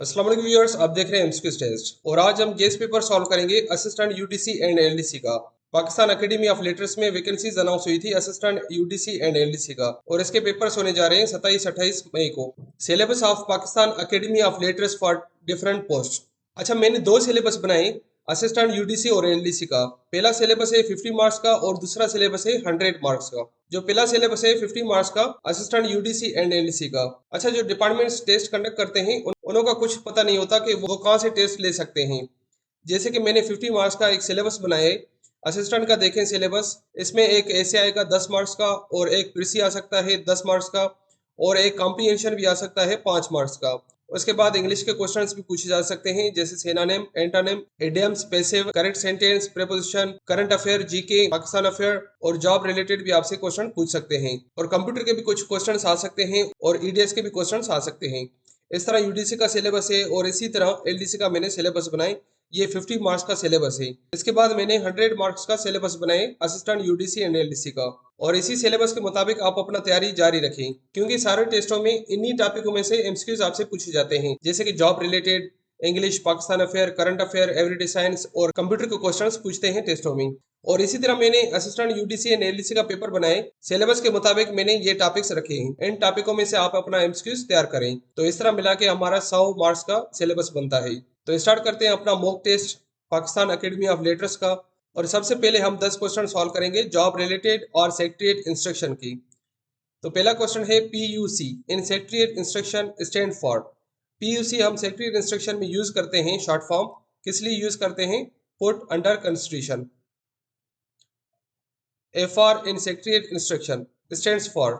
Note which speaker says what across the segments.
Speaker 1: अस्सलाम वालेकुम व्यूअर्स, आप देख रहे हैं एमसीक्यू टेस्ट और आज हम गेस पेपर सॉल्व करेंगे असिस्टेंट यूडीसी एंड एलडीसी का। पाकिस्तान एकेडमी ऑफ लेटर्स में वैकेंसीज अनाउंस हुई थी असिस्टेंट यूडीसी एंड एलडीसी का और इसके पेपर्स होने जा रहे हैं 27-28 मई को। Syllabus of Pakistan academy of letters for different post. अच्छा, मैंने दो सिलेबस बनाए असिस्टेंट यूडीसी और एलडीसी का। पहला सिलेबस है 50 मार्क्स का और दूसरा सिलेबस है 100 मार्क्स का। जो पहला सिलेबस है 50 मार्क्स का असिस्टेंट यूडीसी एंड एलडीसी का। अच्छा, जो डिपार्टमेंट्स टेस्ट कंडक्ट करते हैं उन्हों का कुछ पता नहीं होता कि वो कहाँ से टेस्ट ले सकते हैं। जैसे कि मैंने 50 मार्क्स का एक सिलेबस बनाया है। असिस्टेंट का देखें सिलेबस, इसमें एक ऐसे आएगा 10 मार्क्स का और एक प्रीसी आ सकता है 10 मार्क्स का और एक कॉम्प्रिहेंशन भी आ सकता है 5 मार्क्स का। उसके बाद इंग्लिश के क्वेश्चंस भी पूछे जा सकते हैं जैसे synonym, antonym, idioms, passive, correct sentence, preposition, current affair, GK, Pakistan affair और जॉब रिलेटेड भी आपसे क्वेश्चन पूछ सकते हैं। और कंप्यूटर के भी कुछ क्वेश्चंस आ सकते हैं और ईडीएस के भी क्वेश्चंस आ सकते हैं। इस तरह यूडीसी का सिलेबस है और इसी तरह एलडीसी का मैंने सिलेबस बनाए। ये 50 मार्क्स का सिलेबस है। इसके बाद मैंने 100 मार्क्स का सिलेबस बनाए असिस्टेंट यूडीसी एंड एलडीसी का और इसी सिलेबस के मुताबिक आप अपना तैयारी जारी रखें क्योंकि सारे टेस्टों में इन्हीं टॉपिकों में से एमसीक्यूज आपसे पूछे जाते हैं जैसे कि job related, English, Pakistan affair, current affair, everyday science और कंप्यूटर के क्वेश्चंस पूछते हैं टेस्टों में। और इसी तरह मैंने असिस्टेंट यूडीसी एंड एलडीसी का पेपर बनाए। सिलेबस के मुताबिक मैंने ये टॉपिक्स रखे हैं। इन टॉपिकों में से आप अपना एमसीक्यूज तैयार करें। तो इस तरह मिला के हमारा 100 मार्क्स का सिलेबस बनता है। तो स्टार्ट करते हैं अपना mock test Pakistan academy of letters का। और सबसे पहले हम 10 क्वेश्चन सॉल्व करेंगे जॉब रिलेटेड और सेक्रेटरीट इंस्ट्रक्शन की। तो पहला क्वेश्चन है PUC in secretariat instruction stand for. PUC हम सेक्रेटरीट इंस्ट्रक्शन में यूज करते हैं शॉर्ट फॉर्म। किस लिए यूज करते हैं? Put under consideration. FR in secretariat instruction stands for.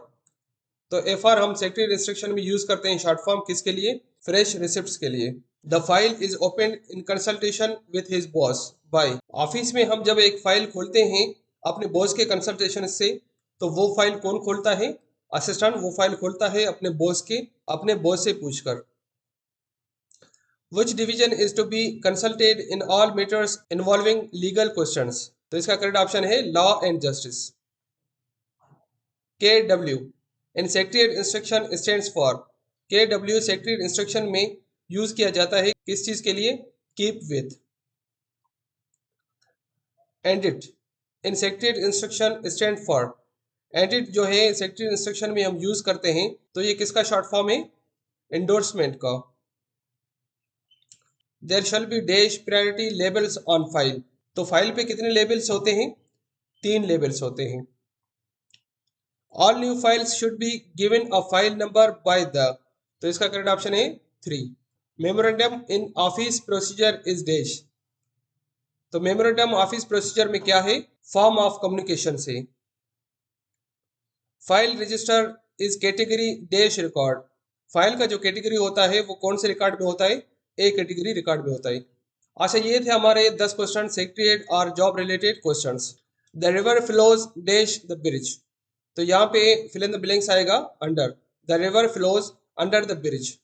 Speaker 1: तो एफआर हम सेक्रेटरीट इंस्ट्रक्शन में यूज करते हैं शॉर्ट फॉर्म किसके लिए? फ्रेश रिसिप्ट्स के लिए। The file is open in consultation with his boss by. Office में हम जब एक फाइल खोलते हैं अपने बॉस के कंसल्टेशन से, तो वो फाइल कौन खोलता है? असिस्टेंट वो फाइल खोलता है अपने बॉस से पूछकर। Which division is to be consulted in all matters involving legal questions? तो इसका करेक्ट ऑप्शन है law and justice. KW in secretariat instruction stands for. KW secretariat instruction में यूज किया जाता है किस चीज के लिए? Keep with. And it in secretariat instruction stand for. And it जो है सेक्रेटरीट इंस्ट्रक्शन में हम यूज करते हैं, तो ये किसका शॉर्ट फॉर्म है? एंडोर्समेंट का। There shall be dash priority labels on file. तो फाइल पे कितने लेबल्स होते हैं? 3 लेबल्स होते हैं। All new files should be given a file number by the. तो इसका करेक्ट ऑप्शन है 3। Memorandum in office procedure is dash. तो मेमोरेंडम ऑफिस प्रोसीजर में क्या है? फॉर्म ऑफ कम्युनिकेशन से। File register is category dash record. File का जो कैटेगरी होता है वो कौन से रिकॉर्ड में होता है? ए कैटेगरी रिकॉर्ड में होता है। अच्छा, ये थे हमारे 10 क्वेश्चन सेक्रेटरीट और job related questions. The river flows dash the bridge. तो यहाँ पे फिल इन द ब्लैंक्स आएगा under. The river flows under the bridge.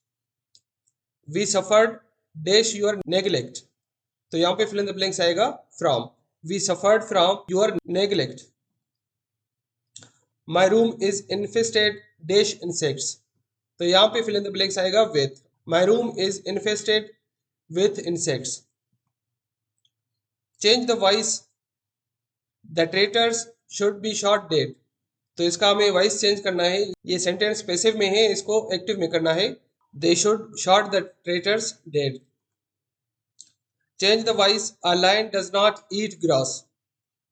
Speaker 1: We suffered dash your neglect. तो यहाँ पे फिल इन द ब्लैंक्स आएगा from. We suffered from your neglect. My room is infested dash insects. तो यहाँ पे fill in the blanks आएगा with. My room is infested with insects. Change the voice the traitors should be shot dead. तो इसका हमें voice change करना है। ये सेंटेंस पैसिव में है, इसको एक्टिव में करना है। They should shot the traitors dead. Change the voice a lion does not eat grass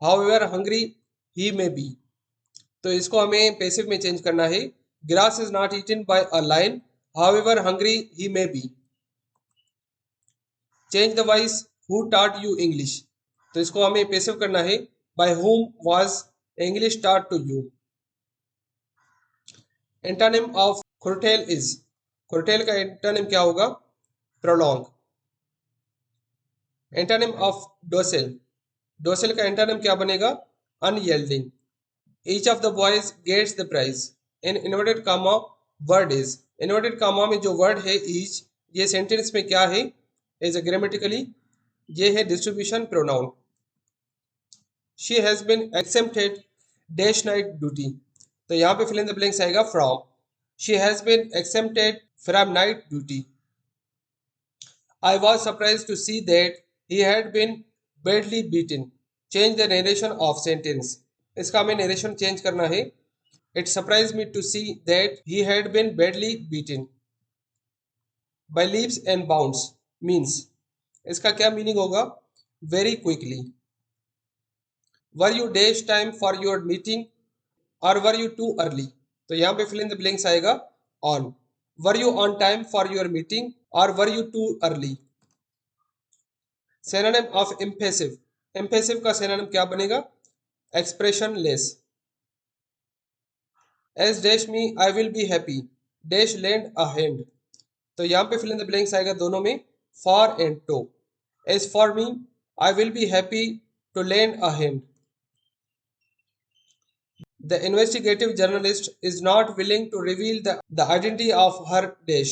Speaker 1: however hungry he may be. तो इसको हमें पैसिव में चेंज करना है। Grass is not eaten by a lion however hungry he may be. Change the voice who taught you English. तो इसको हमें passive करना है। By whom was English taught to you। Antonym of curtail is। curtail का antonym क्या होगा? prolong। Antonym of docile। docile का antonym क्या बनेगा? unyielding। each of the boys gets the prize। in inverted comma word is। inverted comma में जो word है each, ये सेंटेंस में क्या है? एज ए ग्रामेटिकली ये है distribution pronoun. She has been exempted dash night duty। तो यहाँ पे फिल इन द ब्लैंक्स आएगा from. She has been exempted from night duty। I was surprised to see that he had been badly beaten. Change the narration of sentence. इसका हमें narration change करना है. It surprised me to see that he had been badly beaten by leaps and bounds. Means इसका क्या meaning होगा? Very quickly. Were you dash time for your meeting or were you too early? तो यहाँ पे fill in the blanks आएगा on. Were you on time for your meeting or were you too early? Synonym of impassive. Impassive का synonym क्या बनेगा? Expressionless. As dash me I will be happy. Dash lend a hand. तो यहाँ पे fill in the blanks आएगा दोनों में for and to. As for me I will be happy to lend a hand. The investigative journalist is not willing to reveal the identity of her dash.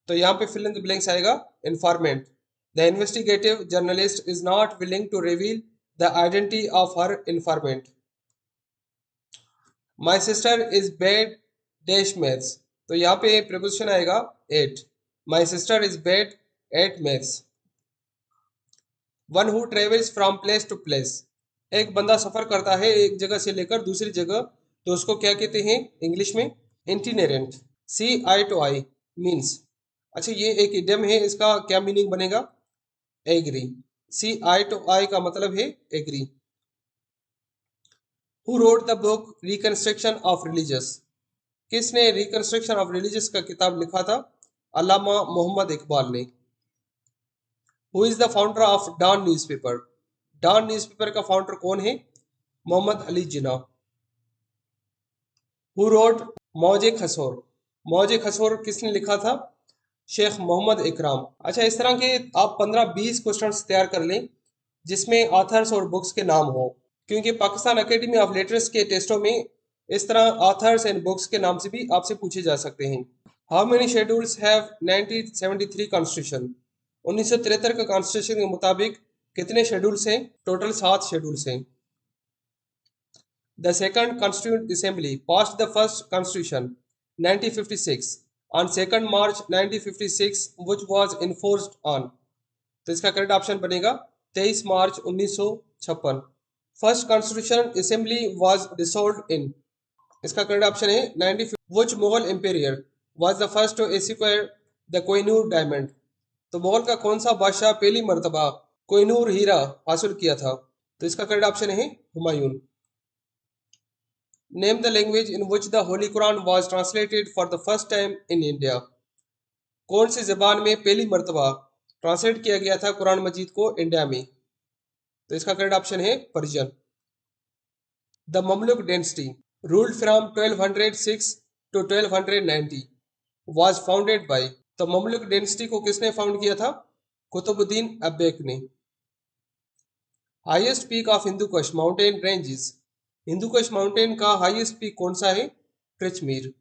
Speaker 1: तो यहाँ पे fill in the blanks आएगा informant. The investigative journalist is not willing to reveal the identity of her informant. My sister is bad dash maths. तो यहाँ पे preposition आएगा at. My sister is bad at maths. One who travels from place to place. एक बंदा सफर करता है एक जगह से लेकर दूसरी जगह, तो उसको क्या कहते हैं इंग्लिश में? इंटीनेरेंट. सी आई टू आई मीन्स. अच्छा, ये एक इडियम है, इसका क्या मीनिंग बनेगा? एग्री. सी आई टू आई का मतलब है agree. Who wrote the book reconstruction of religious. किसने रिकंस्ट्रक्शन ऑफ रिलीजियस का किताब लिखा था? अल्लामा मोहम्मद इकबाल ने. Who is the founder of Dawn newspaper. Dawn newspaper का फाउंडर कौन है? मोहम्मद अली जिन्ना. Who wrote Mauj Kausar. मौजे खसोर किसने लिखा था? शेख मोहम्मद इकराम. अच्छा, इस तरह के आप 15-20 क्वेश्चंस तैयार कर लें जिसमें ऑथर्स और बुक्स के नाम हो, क्योंकि पाकिस्तान एकेडमी ऑफ लेटर्स के टेस्टों में इस तरह ऑथर्स एंड बुक्स के नाम से भी आपसे पूछे जा सकते हैं. How many schedules have 1973 constitution. 1973 का कॉन्स्टिट्यूशन के मुताबिक कितने शेड्यूल्स हैं? टोटल 7 शेड्यूल्स हैं. The second Constituent Assembly passed the first Constitution 1956 on 2nd March 1956 which was enforced on. तो इसका करेक्ट ऑप्शन बनेगा 23 मार्च 1956. First constitution assembly was dissolved इन. इसका करेक्ट ऑप्शन है 1950. Which Mughal emperor was the first to acquire the Kohinoor diamond. तो मुगल का कौन सा बादशाह पहली मर्तबा कोहिनूर हीरा हासिल किया था? तो इसका करेक्ट ऑप्शन है Humayun. Name the language in which the Holy Quran was translated for the first time in India. कौन सी जबान में पहली मर्तबा ट्रांसलेट किया गया था कुरान मजीद को इंडिया में? तो इसका करेक्ट ऑप्शन है Persian. The Mamluk dynasty ruled from 1206 to 1290 was founded by. तो ममलुक डेंसिटी को किसने फाउंड किया था? कुतुबुद्दीन ऐबक ने. Highest peak of Hindu Kush mountain ranges. Hindu Kush mountain का हाईएस्ट पीक कौन सा है? Kashmir.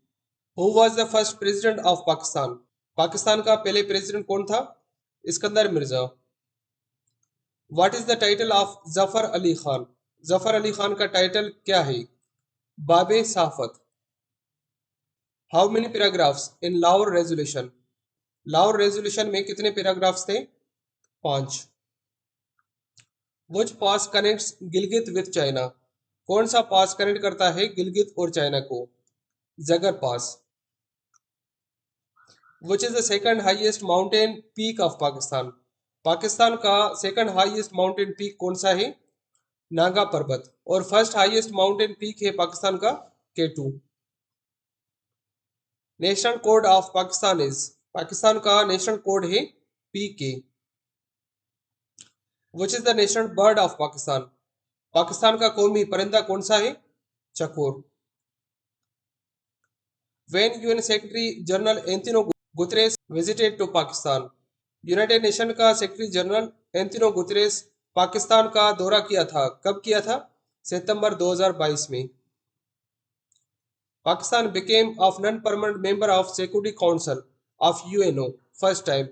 Speaker 1: Who was the first president of Pakistan. Pakistan का पहले प्रेसिडेंट कौन था? Iskander Mirza. What is the title of Zafar Ali Khan. Zafar Ali Khan का टाइटल क्या है? बाबे साफत. How many paragraphs in Lahore resolution. Lahore resolution में कितने पैराग्राफ्स थे? 5. Which pass connects Gilgit with China. कौन सा पास कनेक्ट करता है गिलगित और चाइना को? जगर pass. Which is the second highest mountain peak of Pakistan. Pakistan का सेकंड हाईएस्ट माउंटेन पीक कौन सा है? नागा पर्वत. और फर्स्ट हाईएस्ट माउंटेन पीक है पाकिस्तान का K2. National code of Pakistan is. Pakistan का नेशनल कोड है PK. Which is the national bird of Pakistan. Pakistan का कौमी परिंदा कौन सा है? चकोर. When UN Secretary General Antonio Guterres visited to Pakistan. United Nation का secretary general Antonio Guterres Pakistan का दौरा किया था. कब किया था? सितंबर 2022 में. Pakistan became of non permanent member of Security Council of UNO first time.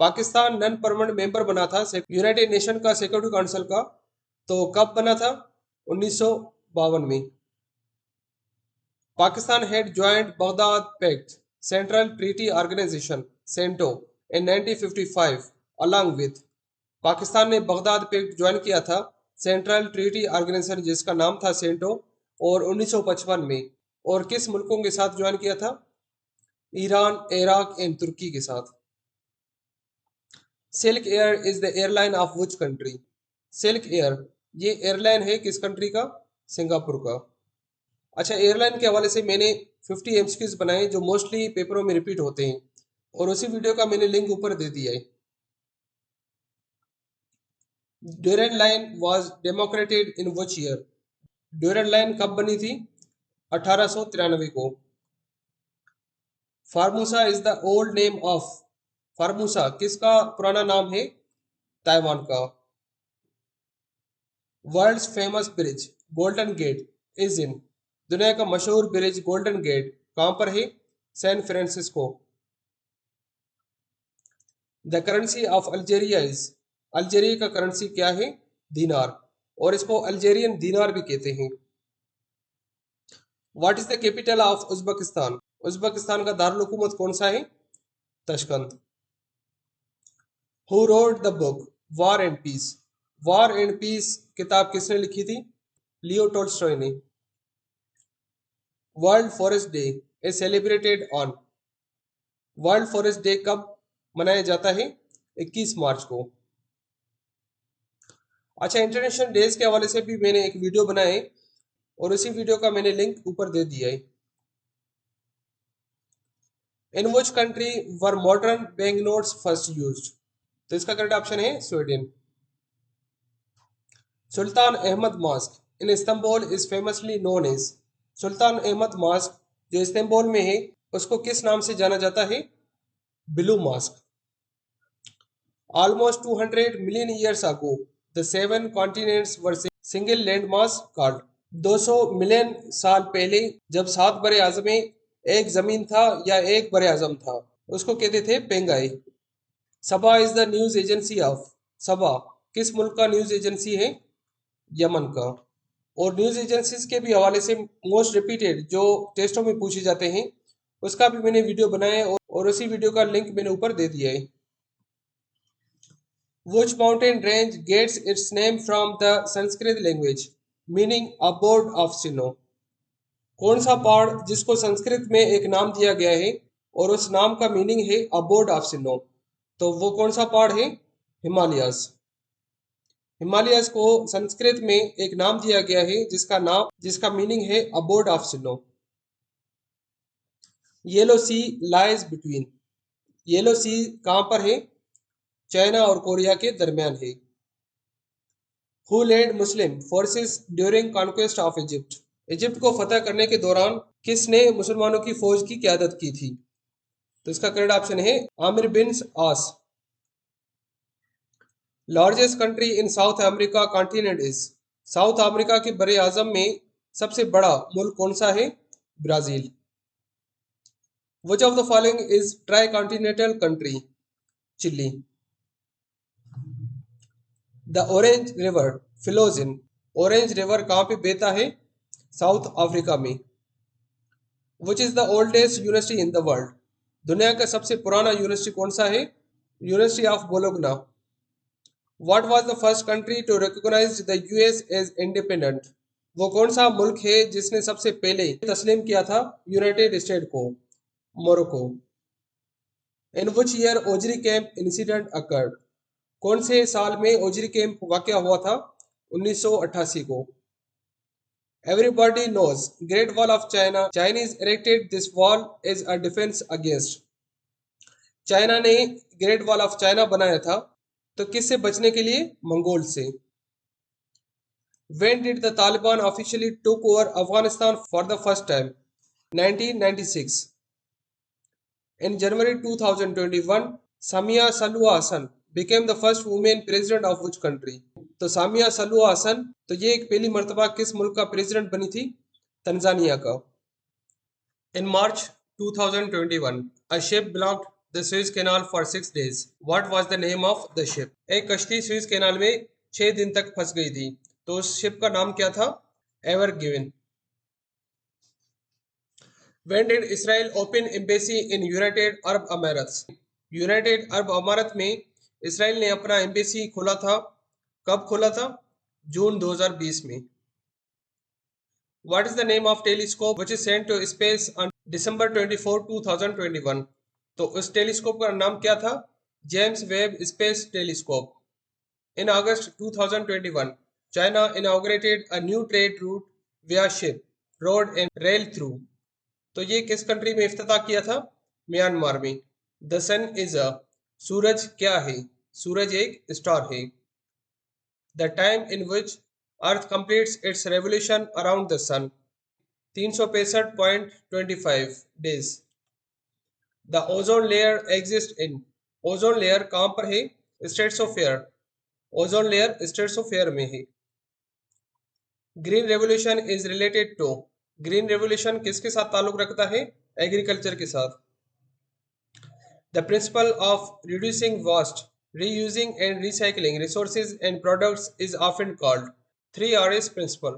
Speaker 1: Pakistan non permanent member बना था यूनाइटेड नेशन का सिक्योरिटी काउंसिल का. तो कब बना था? 1952 में. Pakistan had joined Baghdad pact central treaty organisation CENTO in 1955 along with. Pakistan ने बगदाद पैक्ट ज्वाइन किया था, सेंट्रल ट्रीटी ऑर्गेनाइजेशन जिसका नाम था सेंटो, और 1955 में। और किस मुल्कों के साथ ज्वाइन किया था? ईरान, इराक एंड तुर्की के साथ। Silk air is the airline of which country? Silk air ये एयरलाइन है किस कंट्री का? सिंगापुर का। अच्छा, एयरलाइन के हवाले से मैंने 50 एमसीक्यूज बनाए जो मोस्टली पेपरों में रिपीट होते हैं, और उसी वीडियो का मैंने लिंक ऊपर दे दिया है। Durand line was demarcated in which year? Durand line कब बनी थी? 1893 को। Formosa is the old name of? Formosa किसका पुराना नाम है? ताइवान का। World's famous bridge golden gate is in? दुनिया का मशहूर ब्रिज गोल्डन गेट कहाँ पर है? San Francisco. The currency of Algeria is? Algeria का करेंसी क्या है? दीनार, और इसको अल्जेरियन दीनार भी कहते हैं। What is the capital of Uzbekistan? Uzbekistan का दारुल हुकूमत कौन सा है? Tashkent. Who wrote the book War and Peace? War and Peace किताब किसने लिखी थी? लियो टोल्स्टॉय ने। World forest day is celebrated on? World forest day कब मनाया जाता है? 21 मार्च को। अच्छा, इंटरनेशनल डेज के हवाले से भी मैंने एक वीडियो बनाया है, और उसी वीडियो का मैंने लिंक ऊपर दे दिया है। In which country were modern bank notes first used? तो इसका करेक्ट ऑप्शन है Sweden. Sultan Ahmed mosque in Istanbul is famously known as? Sultan Ahmed mosque जो इस्तांबुल में है उसको किस नाम से जाना जाता है? Blue mosque. Almost 200 million years ago, the seven continents were single landmass called? 200 million साल पहले जब 7 बड़े आजमें एक जमीन था या एक बड़े आजम था, उसको कहते थे पेंगाई। Saba is the news agency of? Saba किस मुल्क का न्यूज एजेंसी है? यमन का। और न्यूज एजेंसीज के भी हवाले से मोस्ट रिपीटेड जो टेस्टों में पूछे जाते हैं उसका भी मैंने वीडियो बनाया है, और उसी वीडियो का लिंक मैंने ऊपर दे दिया है। Which mountain range gets its name from the Sanskrit language, meaning abode of snow? कौन सा पहाड़ जिसको संस्कृत में एक नाम दिया गया है और उस नाम का मीनिंग है अबोर्ड ऑफ स्नो, तो वो कौन सा पहाड़ है? हिमालयस। हिमालयस को संस्कृत में एक नाम दिया गया है जिसका मीनिंग है abode of snow. Yellow sea lies between? Yellow sea कहाँ पर है? चाइना और कोरिया के दरमियान है। Who led Muslim forces during conquest of Egypt? Egypt को फतह करने के दौरान किसने मुसलमानों की फौज की क़यादत की थी? तो इसका करेक्ट ऑप्शन है Amir bin Aas. Largest country in South America continent is? South America के बड़े आजम में सबसे बड़ा मुल्क कौन सा है? Brazil. Which of the following is tri continental country? Chile. The Orange River flows in? Orange River कहाँ पे बहता है? साउथ अफ्रीका में। Which is the oldest university in the world? दुनिया का सबसे पुराना यूनिवर्सिटी कौन सा है? University of Bologna. What was the first country to recognise the US as independent? वो कौन सा मुल्क है जिसने सबसे पहले तस्लीम किया था यूनाइटेड स्टेट को? Morocco. In which year Ojhri camp incident occurred? कौन से साल में ओजरी कैंप वाकया हुआ था? 1988 को। Everybody knows Great Wall of China. Chinese erected this wall as a defense against? China ने ग्रेट वॉल ऑफ चाइना बनाया था तो किससे बचने के लिए? मंगोल से। When did the Taliban officially took over Afghanistan for the first time? 1996. In January 2021, Samia Suluhu Hassan became the first woman president of which country? तो सामिया सलूहा हसन तो ये एक पहली मर्तबा किस मुल्क का प्रेसिडेंट बनी थी? तंजानिया का। इन मार्च 2021, a ship blocked the Suez Canal for 6 days. What was the name of the ship? एक कश्ती सुइज कैनाल में 6 दिन तक फंस गई थी, तो उस शिप का नाम क्या था? Ever Given. When did Israel open embassy in United Arab Emirates? United Arab अमारत में इसराइल ने अपना एम्बेसी खोला था, कब खोला था? जून 2020 में। What is the name of telescope which is sent to space on December 24, 2021? तो उस टेलीस्कोप का नाम क्या था? James Webb space telescope. In August 2021, China inaugurated a new trade route via ship, road and rail through. तो ये किस country में इफ्तिताह किया था? म्यांमार में। द सन इज अ, सूरज क्या है? सूरज एक स्टार है। The time in which earth completes its revolution around the sun, 365.25 days. The ozone layer exist in, ozone layer कहाँ पर है? States of air, ozone layer states of air में है। Green revolution is related to, green revolution किसके साथ ताल्लुक रखता है? एग्रीकल्चर के साथ। The principle of reducing waste, reusing and recycling resources and products is often called 3Rs principle.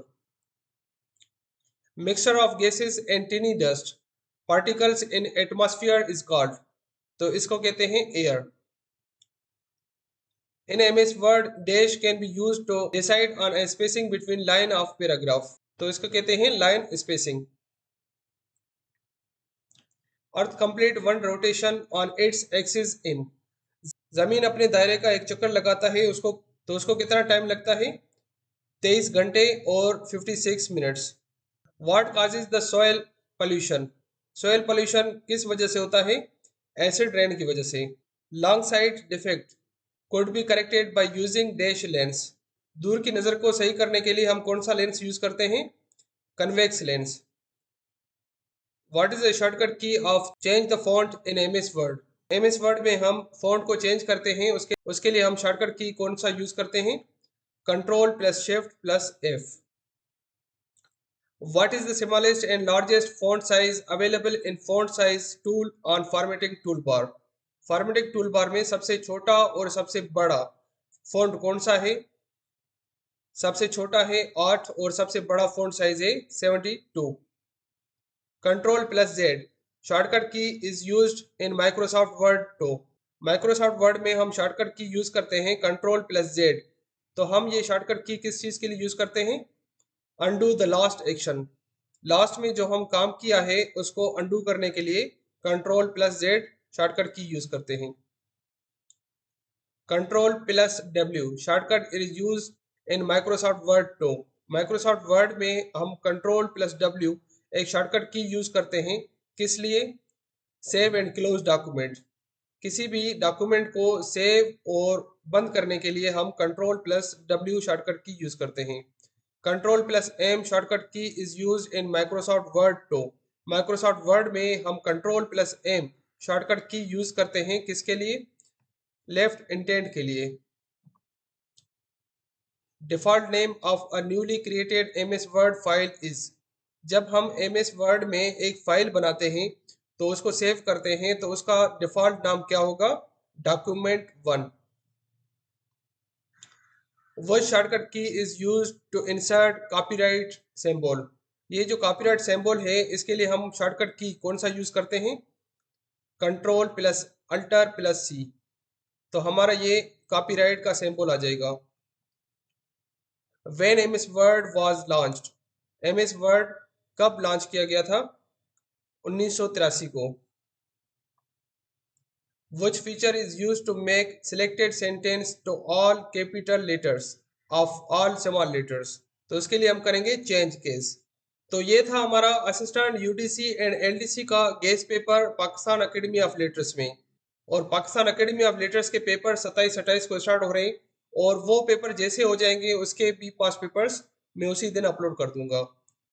Speaker 1: Mixture of gases and tiny dust particles in atmosphere is called, तो इसको कहते हैं air. In MS Word, dash can be used to decide on a spacing between line of paragraph, तो इसको कहते हैं line spacing. Earth complete one rotation on its axis in, जमीन अपने दायरे का एक चक्कर लगाता है उसको, तो उसको कितना टाइम लगता है? 23 घंटे और 56 minutes. What causes the soil pollution, soil pollution किस वजह से होता है? एसिड रेन की वजह से। Long site defect could be corrected by using dash lens, दूर की नज़र को सही करने के लिए हम कौन सा लेंस यूज करते हैं? Convex lens. What is the shortcut key of change the font in MS Word, MS Word में हम फॉन्ट को चेंज करते हैं, उसके लिए हम शॉर्टकट की कौन सा यूज करते हैं? Control plus shift plus F. What is the smallest and largest font size available in font size tool on formatting toolbar? Formatting toolbar में सबसे छोटा और सबसे बड़ा फॉन्ट कौन सा है? सबसे छोटा है 8 और सबसे बड़ा फॉन्ट साइज है 72। कंट्रोल प्लस जेड शॉर्टकट की is used in Microsoft Word to, Microsoft Word में हम शॉर्टकट की यूज करते हैं कंट्रोल प्लस जेड, तो हम ये शॉर्टकट की किस चीज के लिए यूज करते हैं? Undo the last action, last में जो हम काम किया है उसको अनडू करने के लिए कंट्रोल प्लस जेड शॉर्टकट की यूज करते हैं। Control plus W shortcut is use in Microsoft Word to, Microsoft Word में हम कंट्रोल प्लस डब्ल्यू एक शॉर्टकट की यूज करते हैं, किस लिए? सेव एंड क्लोज डॉक्यूमेंट, किसी भी डॉक्यूमेंट को सेव और बंद करने के लिए हम कंट्रोल प्लस डब्ल्यू शॉर्टकट की यूज करते हैं। कंट्रोल प्लस एम शॉर्टकट की is use in Microsoft Word to, Microsoft Word में हम कंट्रोल प्लस एम शॉर्टकट की यूज करते हैं, किसके लिए? लेफ्ट इंटेंट के लिए। Default name of a newly created MS Word file is, जब हम एमएस वर्ड में एक फाइल बनाते हैं तो उसको सेव करते हैं तो उसका डिफॉल्ट नाम क्या होगा? डॉक्यूमेंट 1। वो शॉर्टकट की is use to insert copyright symbol, ये जो कॉपीराइट सिंबल है इसके लिए हम शॉर्टकट की कौन सा यूज करते हैं? कंट्रोल प्लस अल्टर प्लस सी, तो हमारा ये कॉपीराइट का सिंबल आ जाएगा। When MS word was launched, MS word कब लॉन्च किया गया था? 1983 को। Which feature is used to make selected sentence to all capital letters of all small letters, तो इसके लिए हम करेंगे चेंज केस। तो ये था हमारा असिस्टेंट यूडीसी एंड एलडीसी का guest paper Pakistan academy of letters में, और पाकिस्तान एकेडमी ऑफ लेटर्स के पेपर 27-28 को स्टार्ट हो रहे हैं, और वो पेपर जैसे हो जाएंगे उसके भी 5 पेपर्स मैं उसी दिन अपलोड कर दूंगा।